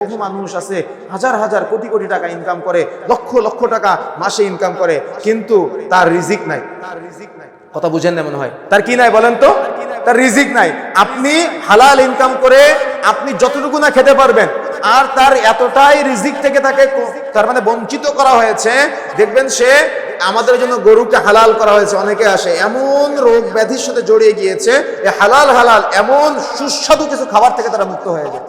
বহু মানুষ আছে হাজার হাজার কোটি কোটি টাকা ইনকাম করে, লক্ষ লক্ষ টাকা মাসে ইনকাম করে, কিন্তু তার রিজিক নাই। কথা বুঝেন না মনে হয়? তার কি নাই বলেন তো? তার রিজিক নাই। আপনি হালাল ইনকাম করে আপনি যতটুকু না খেতে পারবেন, আর তার এতটাই রিজিক থেকে তাকে তার মানে বঞ্চিত করা হয়েছে। দেখবেন সে আমাদের জন্য গরুকে হালাল করা হয়েছে, অনেকে আসে এমন রোগ ব্যাধির সাথে জড়িয়ে গিয়েছে, হালাল হালাল এমন সুস্বাদু কিছু খাবার থেকে তারা মুক্ত হয়ে যায়।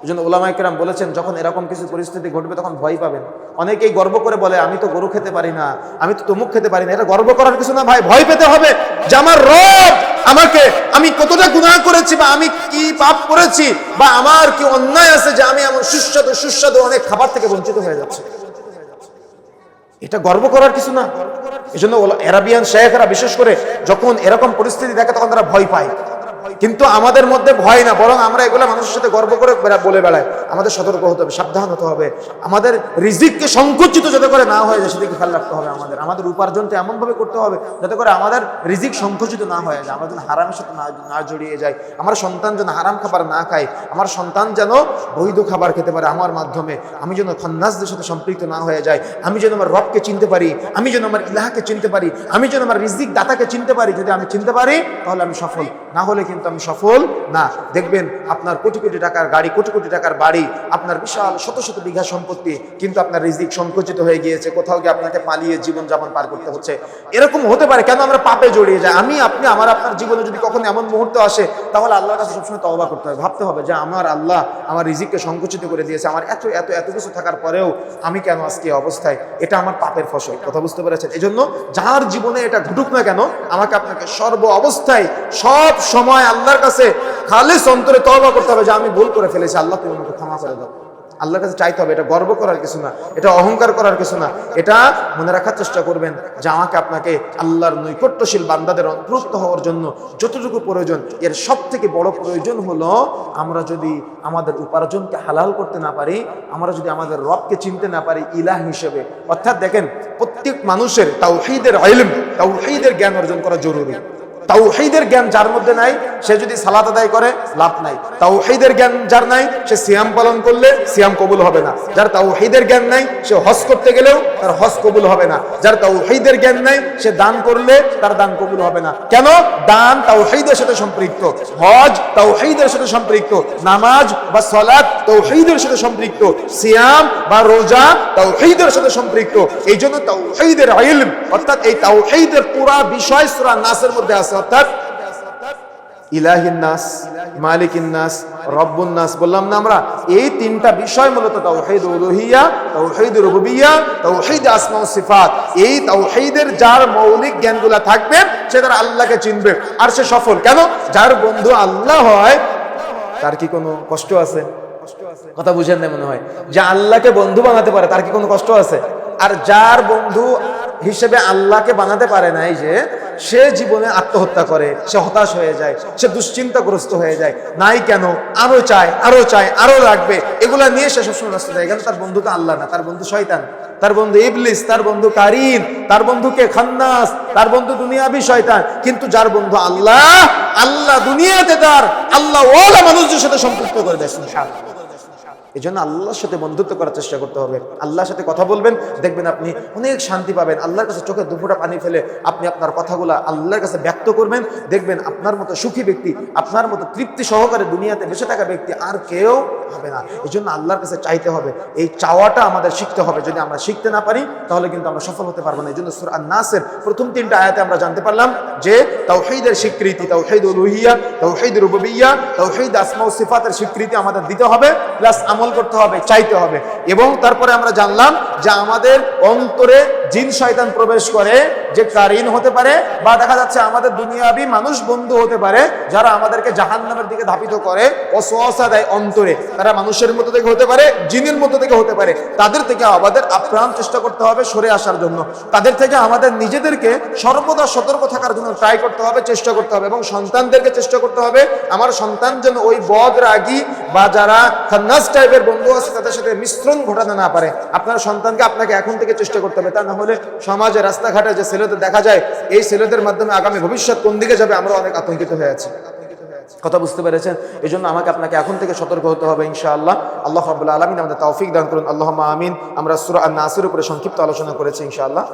এই জন্য ওলামায়ে কেরাম বলেছেন, যখন এরকম কিছু পরিস্থিতি ঘটবে তখন ভয় পাবেন। অনেকেই গর্ব করে বলে, আমি তো গরু খেতে পারি না, আমি তো তমুক খেতে পারি না। এটা গর্ব করার কিছু না ভাই, ভয় পেতে হবে যে আমার রব আমাকে, আমি কতটা গুনাহ করেছি, বা আমি কি পাপ করেছি, বা আমার কি অন্যায় আছে যে আমি এমন সুস্বাদু সুস্বাদু অনেক খাবার থেকে বঞ্চিত হয়ে যাচ্ছি। এটা গর্ব করার কিছু না। এই জন্য আরাবিয়ান শেখরা বিশেষ করে যখন এরকম পরিস্থিতি দেখে তখন তারা ভয় পায়। কিন্তু আমাদের মধ্যে ভয় না, বরং আমরা এগুলো মানুষের সাথে গর্ব করে বলে বেড়াই। আমাদের সতর্ক হতে হবে, সাবধান হতে হবে। আমাদের রিজিককে সংকুচিত যাতে করে না হয়ে যায় সেদিকে খেয়াল রাখতে হবে। আমাদের উপার্জনটা এমনভাবে করতে হবে যাতে করে আমাদের রিজিক সংকুচিত না হয়ে যায়, আমরা যেন হারামের সাথে না জড়িয়ে যাই, আমার সন্তান যেন হারাম খাবার না খায়, আমার সন্তান যেন বৈধ খাবার খেতে পারে আমার মাধ্যমে, আমি যেন খান্নাসদের সাথে সম্পৃক্ত না হয়ে যায়, আমি যেন আমার রবকে চিনতে পারি, আমি যেন আমার ইলাহকে চিনতে পারি, আমি যেন আমার রিজিক দাতাকে চিনতে পারি। যদি আমি চিনতে পারি তাহলে আমি সফল, না হলে কিন্তু আমি সফল না। দেখবেন আপনার কোটি কোটি টাকার গাড়ি, কোটি কোটি টাকার বাড়ি, আপনার বিশাল শত শত বিঘা সম্পত্তি, কিন্তু আপনার রিজিক সংকুচিত হয়ে গিয়েছে, কোথাও গিয়ে আপনাকে পালিয়ে জীবন যাপন পার করতে হচ্ছে। এরকম হতে পারে কেন? আমরা পাপে জড়িয়ে যাই। আপনি আপনার জীবনে যদি কখনো এমন মুহূর্ত আসে, তাহলে আল্লাহর কাছে সবসময় তওবা করতে হবে, ভাবতে হবে যে আমার আল্লাহ আমার রিজিককে সংকুচিত করে দিয়েছে, আমার এত এত এত কিছু থাকার পরেও আমি কেন আজকে অবস্থায়, এটা আমার পাপের ফসল। কথা বুঝতে পেরেছেন? এই জন্য যার জীবনে এটা ঘটুক না কেন, আমাকে আপনাকে সর্ব অবস্থায় সব সময় আল্লাহর কাছে খালিস অন্তরে তওবা করতে হবে যে আমি ভুল করে ফেলেছি, আল্লাহ তুমি আমাকে ক্ষমা করে দাও। আল্লাহর কাছে চাইতে হবে। এটা গর্ব করার কিছু না, এটা অহংকার করার কিছু না। এটা মনে রাখার চেষ্টা করবেন যে আমাকে আপনাকে আল্লাহর নৈকট্যশীল বান্দাদের অন্তর্ভুক্ত হওয়ার জন্য যতটুকু প্রয়োজন, এর সব থেকে বড় প্রয়োজন হলো আমরা যদি আমাদের উপার্জনকে হালাল করতে না পারি, আমরা যদি আমাদের রবকে চিনতে না পারি ইলাহ হিসেবে। অর্থাৎ দেখেন, প্রত্যেক মানুষের তাওহীদের ইলম, তাওহীদের জ্ঞান অর্জন করা জরুরি। তাওহীদের জ্ঞান যার মধ্যে নাই, সে যদি সালাত আদায় করে লাভ নাই। তাওহীদের জ্ঞান যার নাই, সে সিয়াম পালন করলে সিয়াম কবুল হবে না। যার তাওহীদের জ্ঞান নাই, সে হজ করতে গেলেও তার হজ কবুল হবে না। যার তাওহীদের জ্ঞান নাই, সে দান করলে তার দান কবুল হবে না। কেন? দান তাওহীদের সাথে সম্পৃক্ত, হজ তাওহীদের সাথে সম্পৃক্ত, নামাজ বা সালাত তাওহীদের সাথে সম্পৃক্ত, সিয়াম বা রোজা তাওহীদের সাথে সম্পৃক্ত। এই জন্য তাওহীদের ইলম অর্থাৎ এই তাওহীদের পুরো বিষয় সূরা নাসের মধ্যে আছে। অর্থাৎ ইলাহিন নাস, মালিকিন নাস, রব্বুন নাস বললাম না আমরা? এই তিনটা বিষয় মূলত তাওহীদ উলুহিয়া, তাওহীদ রুবুবিয়্যাহ, তাওহীদ আসমা ও সিফাত। এই তাওহীদের যার মৌলিক জ্ঞানগুলো থাকবে, সে তার আল্লাহকে চিনবে আর সে সফল। কেন? যার বন্ধু আল্লাহ হয় তার কি কোনো কষ্ট আছে? কথা বুঝেন না মনে হয়? যে আল্লাহকে বন্ধু বানাতে পারে তার কি কোনো কষ্ট আছে? আর যার বন্ধু হিসেবে আল্লাহকে বানাতে পারে নাই, যে সে জীবনে আত্মহত্যা করে, সে হতাশ হয়ে যায়, সে দুশ্চিন্তাগ্রস্ত হয়ে যায়। নাই কেন? আরো চায়, আরো চায়, আরো লাগবে, এগুলা নিয়ে সে সবসময় নষ্ট যায়। কেন? তার বন্ধু তো আল্লাহ না, তার বন্ধু শয়তান, তার বন্ধু ইবলিস, তার বন্ধু কারিন, তার বন্ধুকে খান্নাস, তার বন্ধু দুনিয়াবি শয়তান। কিন্তু যার বন্ধু আল্লাহ, আল্লাহ দুনিয়াতে তার আল্লাহ ওয়ালা মানুষদের সাথে সম্পৃক্ত করে দেয়। এই জন্য আল্লাহর সাথে বন্ধুত্ব করার চেষ্টা করতে হবে। আল্লাহর সাথে কথা বলবেন, দেখবেন আপনি অনেক শান্তি পাবেন। আল্লাহর কাছে চোখে দুফোঁটা পানি ফেলে আপনি আপনার কথাগুলো আল্লাহর কাছে ব্যক্ত করবেন, দেখবেন আপনার মতো সুখী ব্যক্তি, আপনার মতো তৃপ্তি সহকারে দুনিয়াতে বেঁচে থাকা ব্যক্তি আর কেউ হবে না। এই জন্য আল্লাহর কাছে চাইতে হবে, এই চাওয়াটা আমাদের শিখতে হবে। যদি আমরা শিখতে না পারি তাহলে কিন্তু আমরা সফল হতে পারবো না। এই জন্য সূরা আন-নাসের প্রথম 3টা আয়াতে আমরা জানতে পারলাম যে তাওহীদের স্বীকৃতি, তাওহীদ উলুহিয়া, তাওহীদ রুবুবিয়্যাহ, তাওহীদ আসমা ও সিফাতের স্বীকৃতি আমাদের দিতে হবে, প্লাস আমল করতে হবে, চাইতে হবে। এবং তারপরে আমরা জানলাম যে আমাদের অন্তরে জিন শয়তান প্রবেশ করে, যে কারিন হতে পারে, বা দেখা যাচ্ছে আমাদের দুনিয়াবি মানুষ বন্ধু হতে পারে, যারা আমাদেরকে জাহান্নামের দিকে ধাবিত করে, ওয়াসওয়াসা দেয় অন্তরে। তারা মানুষের মতো থেকে হতে পারে, জিনের মতো থেকে হতে পারে। তাদের থেকে আমাদের আপ্রাণ চেষ্টা করতে হবে সরে আসার জন্য। তাদের থেকে আমাদের নিজেদেরকে সর্বদা সতর্ক থাকার জন্য ট্রাই করতে হবে, চেষ্টা করতে হবে। এবং সন্তানদেরকে চেষ্টা করতে হবে আমার সন্তান যেন ওই বদ রাগী বা যারা খান্নাস টাইপের বন্ধু আছে তাদের সাথে মিশ্রণ ঘটাতে না পারে। আপনার সন্তানকে আপনাকে এখন থেকে চেষ্টা করতে হবে, তা না হলে সমাজে রাস্তাঘাটে যে ছেলেদের দেখা যায়, এই ছেলেদের মাধ্যমে আগামী ভবিষ্যৎ কোন দিকে যাবে আমরা অনেক আতঙ্কিত হয়ে আছি। কথা বুঝতে পেরেছেন? এই জন্য আমাকে আপনাকে এখন থেকে সতর্ক হতে হবে ইনশাআল্লাহ। আল্লাহ রাব্বুল আলামিন আমাদের তৌফিক দান করুন, আল্লাহুম্মা আমিন। আমরা সূরা আন-নাসের উপরে সংক্ষিপ্ত আলোচনা করেছি ইনশাআল্লাহ।